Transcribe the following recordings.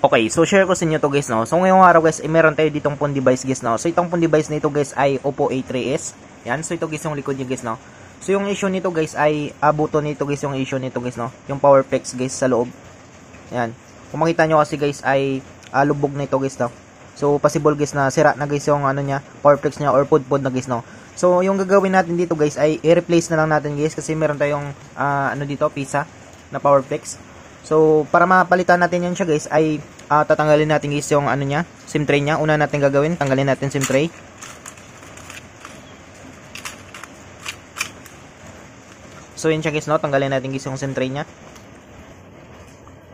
Okay, so share ko sa inyo to guys, no. So ngayong araw guys, meron tayo ditong phone device guys, no. So itong phone device nito guys ay Oppo A3s. Yan, so ito guys yung likod niya guys, no. So yung issue nito guys ay button nito guys, yung issue nito guys, no. Yung power flex guys sa loob. Yan. Kung makita nyo kasi guys ay lubog na ito guys, no. So possible guys na sira na guys yung ano niya, power flex niya or pud-pud na guys, no. So yung gagawin natin dito guys ay i-replace na lang natin guys kasi meron tayong ano dito, pisa na power flex. So para mapalitan natin yan siya guys ay tatanggalin natin guys yung ano niya, SIM tray niya. Una natin gagawin, tanggalin natin SIM tray. So yun siya guys, no, tanggalin natin guys yung SIM tray niya.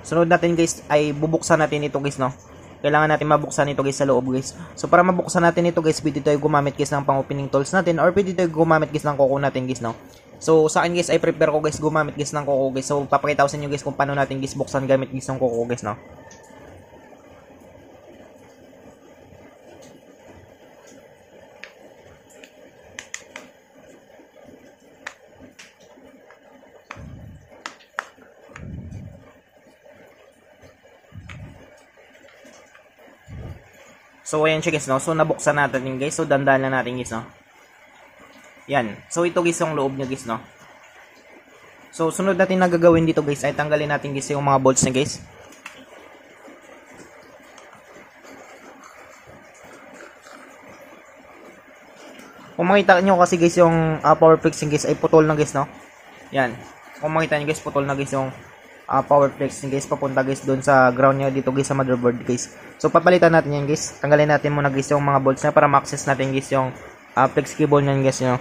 Sunod natin guys ay bubuksan natin ito guys, no. Kailangan natin mabuksan ito guys sa loob guys. So para mabuksan natin ito guys, pwede tayo gumamit guys ng pang-opening tools natin or pwede tayo gumamit guys ng kuko natin guys, no. So sa akin guys ay prepare ko guys gumamit guys ng kuko guys. So papakita ko sa inyo guys kung paano natin guys buksan gamit guys ng kuko guys, no. So ayan siya guys, no. So nabuksan natin yun guys. So dandahan lang natin guys, no. Yan. So ito guys yung loob niya guys, no. So sunod natin na gagawin dito guys ay tanggalin natin guys yung mga bolts niya guys. Kung makita nyo kasi guys yung power fixing guys ay putol na guys, no. Yan. Kung makita nyo guys putol na guys yung power flex guys, papunta guys doon sa ground niya dito guys sa motherboard guys. So papalitan natin yan guys. Tanggalin natin muna guys yung mga bolts niya para ma-access natin guys yung flex cable niyan guys, no.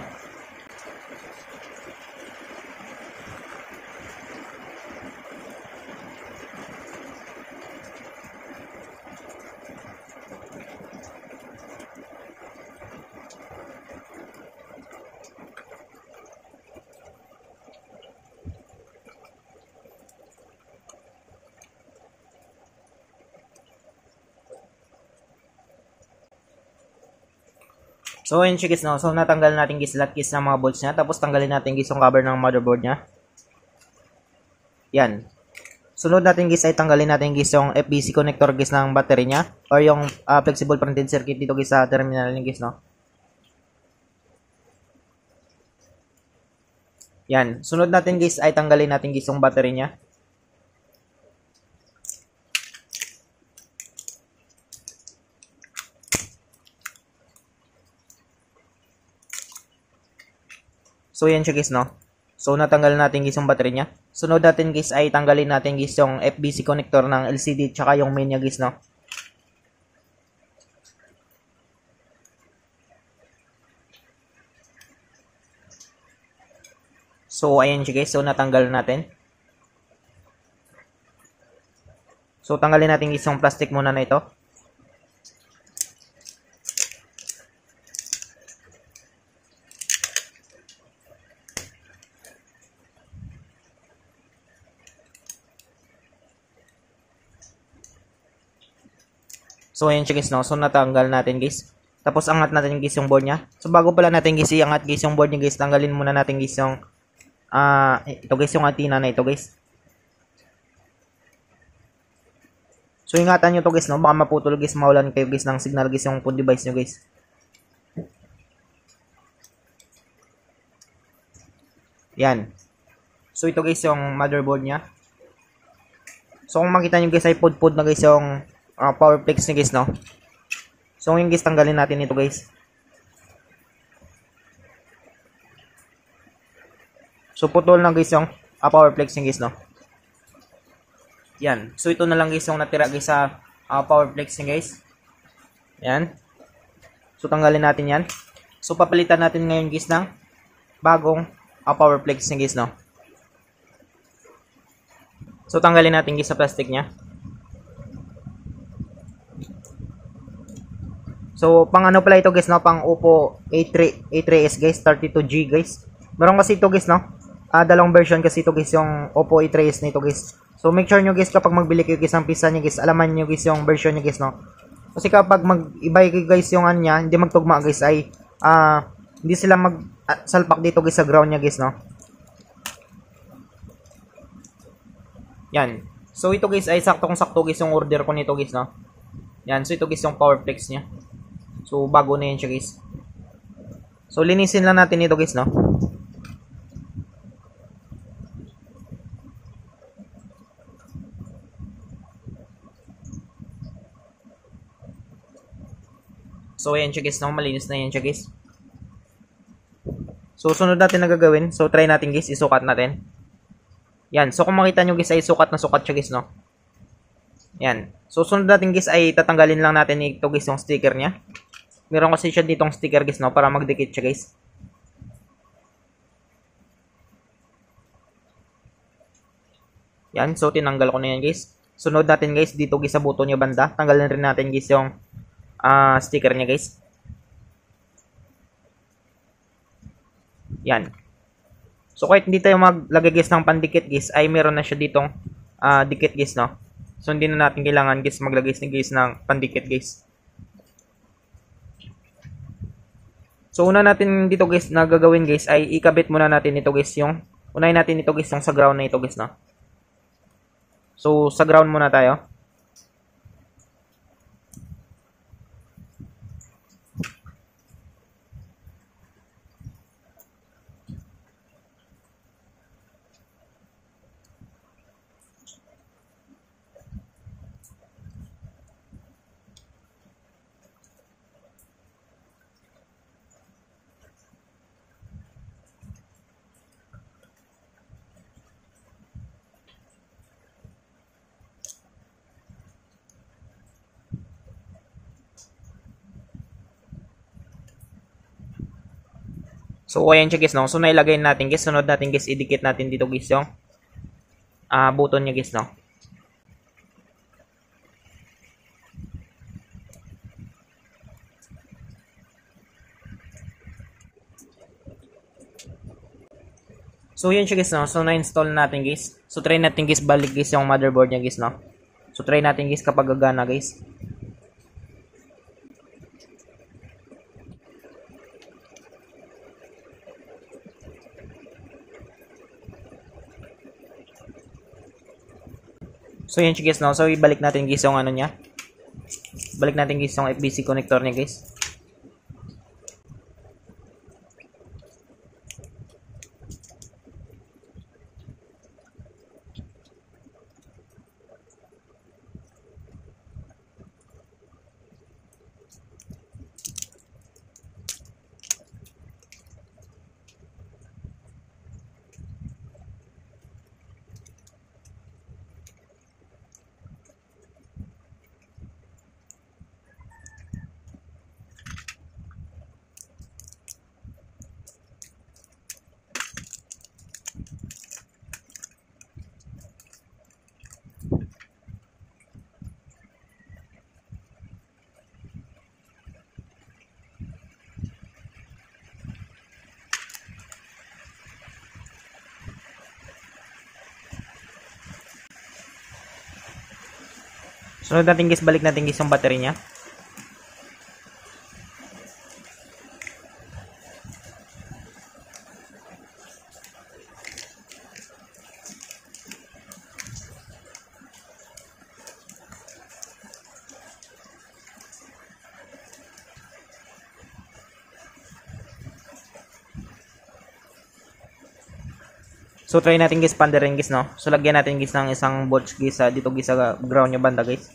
So ayun siya guys, no. So natanggal natin guys lahat guys ng mga bolts niya. Tapos tanggalin natin guys yung cover ng motherboard niya. Yan. Sunod natin guys ay tanggalin natin guys yung FBC connector guys ng battery niya. Or yung flexible printed circuit dito guys sa terminal niya guys, no. Yan. Sunod natin guys ay tanggalin natin guys yung battery niya. So yan siya guys, no. So natanggal natin guys yung battery niya. Sunod natin guys ay tanggalin natin guys yung FBC connector ng LCD tsaka yung main niya guys, no. So ayan siya guys, so natanggal natin. So tanggalin natin guys yung plastic muna na ito. So ayan siya guys, no. So natanggal natin guys. Tapos angat natin guys yung board niya. So bago pala natin guys iangat guys yung board niya guys, tanggalin muna natin guys yung ito guys yung antenna na ito guys. So ingatan nyo to guys, no. Baka maputol guys, mawalan kayo guys ng signal guys yung phone device nyo guys. Yan. So ito guys yung motherboard niya. So kung makita nyo guys ay pud-pud na guys yung power flex niya guys, no. So yung guys tanggalin natin ito guys. So putol na guys yung power flex niya guys, no. Yan. So ito na lang guys yung natira guys sa power flex niya guys. Yan. So tanggalin natin yan. So papalitan natin ngayon guys ng bagong power flex niya guys, no. So tanggalin natin guys sa plastic niya. So pang ano pala ito guys, no, pang Oppo A3s guys, 32G guys. Meron kasi ito guys, no. Dalawang version kasi ito guys yung Oppo A3s nito guys. So make sure nyo guys kapag magbili kayo guys ng pisa niya guys, alaman nyo guys yung version niya guys, no. Kasi kapag mag-ibay kayo guys yung ano niya, hindi magtugma guys ay hindi sila salpak dito guys sa ground niya guys, no. Yan. So ito guys ay saktong-sakto guys yung order ko nito guys, no. Yan, so ito guys yung power flex niya. So bago na yan siya guys. So linisin lang natin ito guys, no. So ayan siya guys, no, malinis na yan siya guys. So sunod natin na gagawin, so try natin guys, isukat natin. Yan, so kung makita nyo guys ay sukat na sukat siya guys, no. Yan. So sunod natin guys ay tatanggalin lang natin ito guys yung sticker niya. Meron kasi siya ditong sticker guys, no, para magdikit siya guys. Yan, so tinanggal ko na yan guys. Sunod natin guys dito guys sa buto niya banda. Tanggalin rin natin guys yung sticker niya guys. Yan. So kahit hindi tayo maglagay guys ng pandikit guys, ay meron na siya ditong dikit guys, no. So hindi na natin kailangan guys maglagay guys ng pandikit guys. So una natin dito guys na gagawin guys ay ikabit muna natin ito guys yung unahin natin ito guys yung sa ground na ito guys, no. So sa ground muna tayo. So ayan siya guys, no. So nailagay natin guys, sunod natin guys idikit natin dito guys yung button niya guys, no. So yan siya guys, no. So na-install natin guys. So try natin guys balik guys yung motherboard niya guys, no. So try natin guys kapag gagana guys. So yan siya guys, no. So ibalik natin guys yung ano niya. Balik natin guys yung FBC connector niya guys. Sunod natin guys, balik natin guys yung battery niya. So try natin guys pandarin guys, no. So lagyan natin guys ng isang bolts guys dito guys sa ground niya banda guys.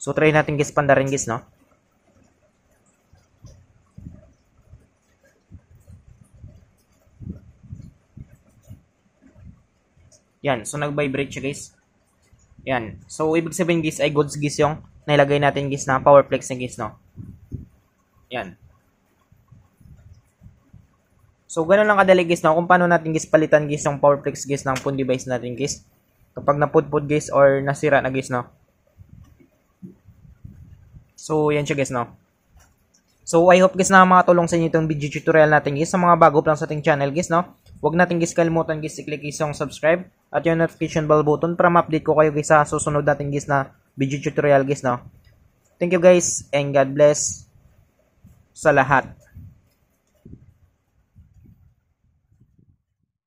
So try natin guys pandarin guys, no. Yan, so nag-vibrate siya guys. Yan. So ibig sabihin guys ay goods guys yung nailagay natin guys na power flex na guys, no. Yan. So ganoon lang kadali guys, no, kung paano natin guys palitan guys yung power flex guys ng phone device natin guys. Kapag napudpud guys or nasira na guys, no. So yan siya guys, no. So I hope guys na makatulong sa inyo itong video tutorial natin guys. Sa mga bago pa lang sa ating channel guys, no, Huwag natin guys kalimutan guys i-click yung subscribe at yung notification bell button para ma-update ko kayo guys sa susunod natin guys na video tutorial guys no. Thank you guys and God bless sa lahat.